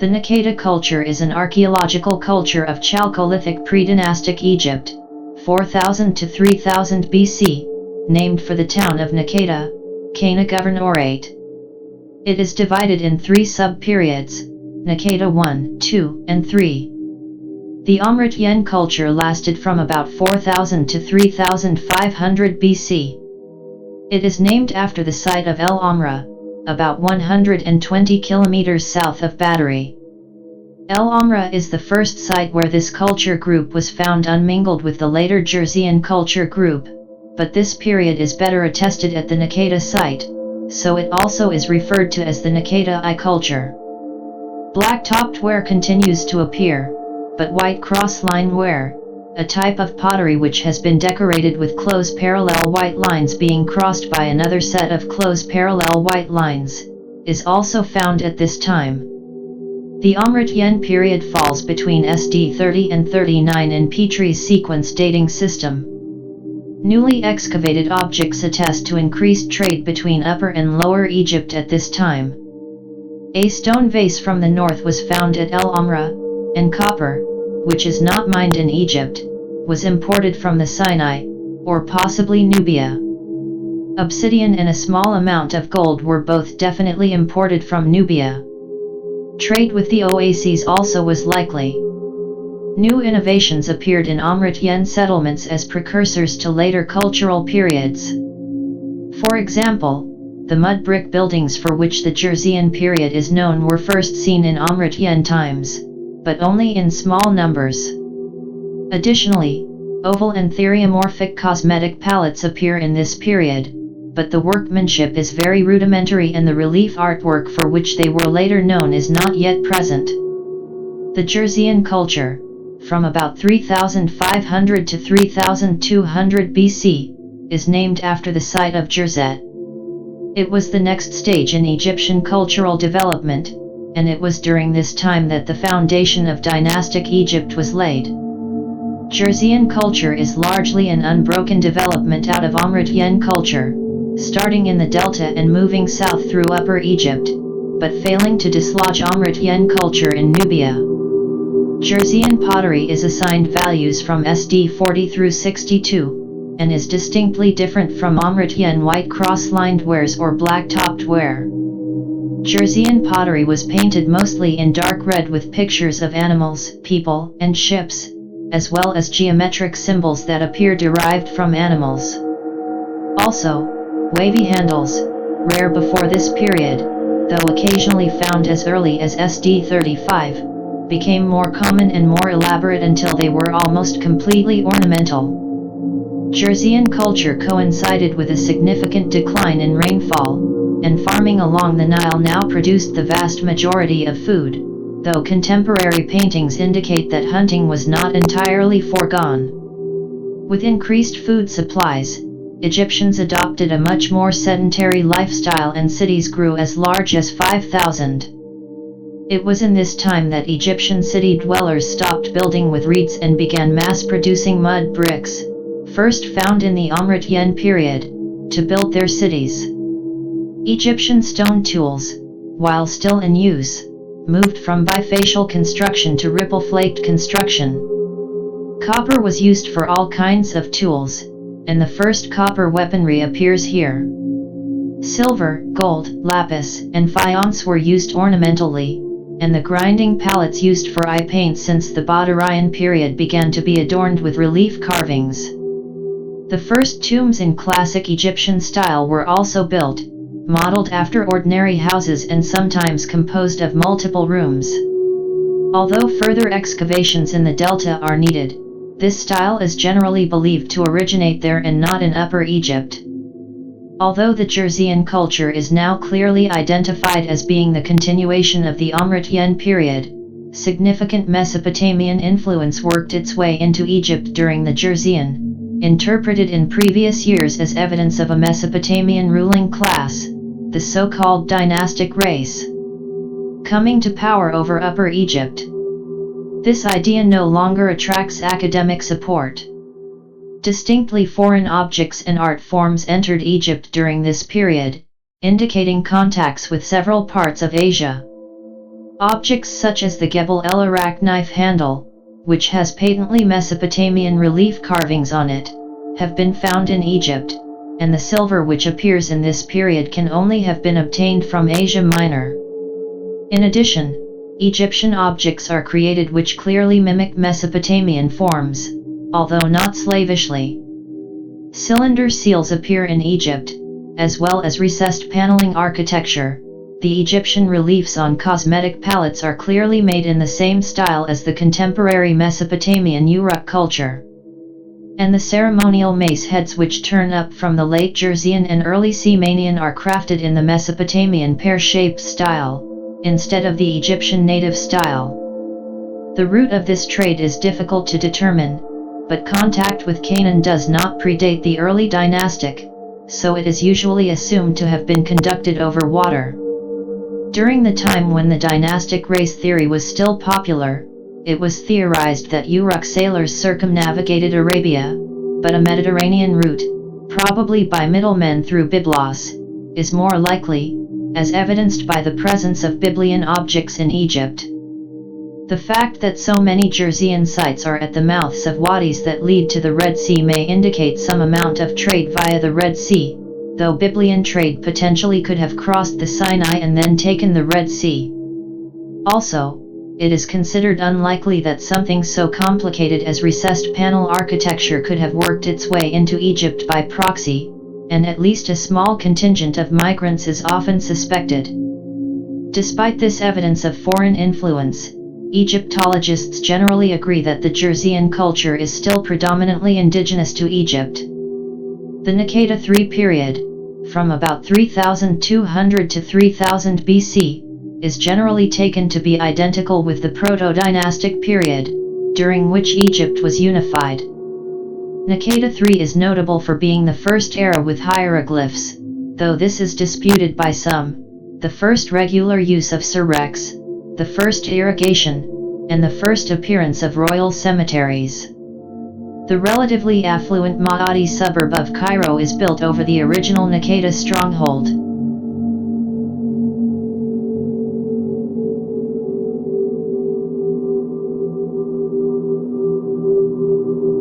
The Naqada culture is an archaeological culture of Chalcolithic pre-dynastic Egypt, 4000 to 3000 BC, named for the town of Naqada, Cana Governorate. It is divided in three sub-periods, Naqada 1, 2, and 3. The Amrit-Yen culture lasted from about 4000 to 3500 BC. It is named after the site of El Amra, about 120 kilometers south of Battery. El Amra is the first site where this culture group was found unmingled with the later Jerseyan culture group, but this period is better attested at the Naqada site, so it also is referred to as the Naqada I culture. Black-topped ware continues to appear, but white cross-line ware, a type of pottery which has been decorated with close parallel white lines being crossed by another set of close parallel white lines, is also found at this time. The Amrit-Yen period falls between SD 30 and 39 in Petrie's sequence dating system. Newly excavated objects attest to increased trade between Upper and Lower Egypt at this time. A stone vase from the north was found at El Amra, and copper, which is not mined in Egypt, was imported from the Sinai, or possibly Nubia. Obsidian and a small amount of gold were both definitely imported from Nubia. Trade with the oases also was likely. New innovations appeared in Amrit-Yen settlements as precursors to later cultural periods. For example, the mud brick buildings for which the Jerseyan period is known were first seen in Amrit-Yen times, but only in small numbers. Additionally, oval and theriomorphic cosmetic palettes appear in this period, but the workmanship is very rudimentary and the relief artwork for which they were later known is not yet present. The Jerseyan culture, from about 3500 to 3200 BC, is named after the site of Jerzet. It was the next stage in Egyptian cultural development, and it was during this time that the foundation of dynastic Egypt was laid. Jerseyan culture is largely an unbroken development out of Amrit-Yen culture, starting in the delta and moving south through Upper Egypt, but failing to dislodge Amrit-Yen culture in Nubia. Jerseyan pottery is assigned values from SD 40 through 62, and is distinctly different from Amrit-Yen white cross-lined wares or black-topped ware. Jerseyan pottery was painted mostly in dark red with pictures of animals, people, and ships, as well as geometric symbols that appear derived from animals. Also, wavy handles, rare before this period, though occasionally found as early as SD 35, became more common and more elaborate until they were almost completely ornamental. Jerseyan culture coincided with a significant decline in rainfall, and farming along the Nile now produced the vast majority of food, though contemporary paintings indicate that hunting was not entirely foregone. With increased food supplies, Egyptians adopted a much more sedentary lifestyle and cities grew as large as 5,000. It was in this time that Egyptian city dwellers stopped building with reeds and began mass-producing mud bricks, first found in the Amrit-Yen period, to build their cities. Egyptian stone tools, while still in use, moved from bifacial construction to ripple-flaked construction. Copper was used for all kinds of tools, and the first copper weaponry appears here. Silver, gold, lapis, and faience were used ornamentally, and the grinding palettes used for eye paint since the Badarian period began to be adorned with relief carvings. The first tombs in classic Egyptian style were also built, modeled after ordinary houses and sometimes composed of multiple rooms. Although further excavations in the delta are needed, this style is generally believed to originate there and not in Upper Egypt. Although the Jerseyan culture is now clearly identified as being the continuation of the Amrit-Yen period, significant Mesopotamian influence worked its way into Egypt during the Jerseyan, interpreted in previous years as evidence of a Mesopotamian ruling class, the so-called dynastic race, coming to power over Upper Egypt. This idea no longer attracts academic support. Distinctly foreign objects and art forms entered Egypt during this period, indicating contacts with several parts of Asia. Objects such as the Gebel el Arak knife handle, which has patently Mesopotamian relief carvings on it, have been found in Egypt, and the silver which appears in this period can only have been obtained from Asia Minor. In addition, Egyptian objects are created which clearly mimic Mesopotamian forms, although not slavishly. Cylinder seals appear in Egypt, as well as recessed paneling architecture. The Egyptian reliefs on cosmetic palettes are clearly made in the same style as the contemporary Mesopotamian Uruk culture. And the ceremonial mace heads which turn up from the late Jersean and early Semanian are crafted in the Mesopotamian pear-shaped style, instead of the Egyptian native style. The root of this trade is difficult to determine, but contact with Canaan does not predate the early dynastic, so it is usually assumed to have been conducted over water. During the time when the dynastic race theory was still popular, it was theorized that Uruk sailors circumnavigated Arabia, but a Mediterranean route, probably by middlemen through Byblos, is more likely, as evidenced by the presence of Biblian objects in Egypt. The fact that so many Jersean sites are at the mouths of wadis that lead to the Red Sea may indicate some amount of trade via the Red Sea, though Biblian trade potentially could have crossed the Sinai and then taken the Red Sea. Also, it is considered unlikely that something so complicated as recessed panel architecture could have worked its way into Egypt by proxy, and at least a small contingent of migrants is often suspected. Despite this evidence of foreign influence, Egyptologists generally agree that the Jersean culture is still predominantly indigenous to Egypt. The Naqada III period, from about 3200 to 3000 BC, is generally taken to be identical with the proto-dynastic period, during which Egypt was unified. Naqada III is notable for being the first era with hieroglyphs, though this is disputed by some, the first regular use of serex, the first irrigation, and the first appearance of royal cemeteries. The relatively affluent Maadi suburb of Cairo is built over the original Naqada stronghold.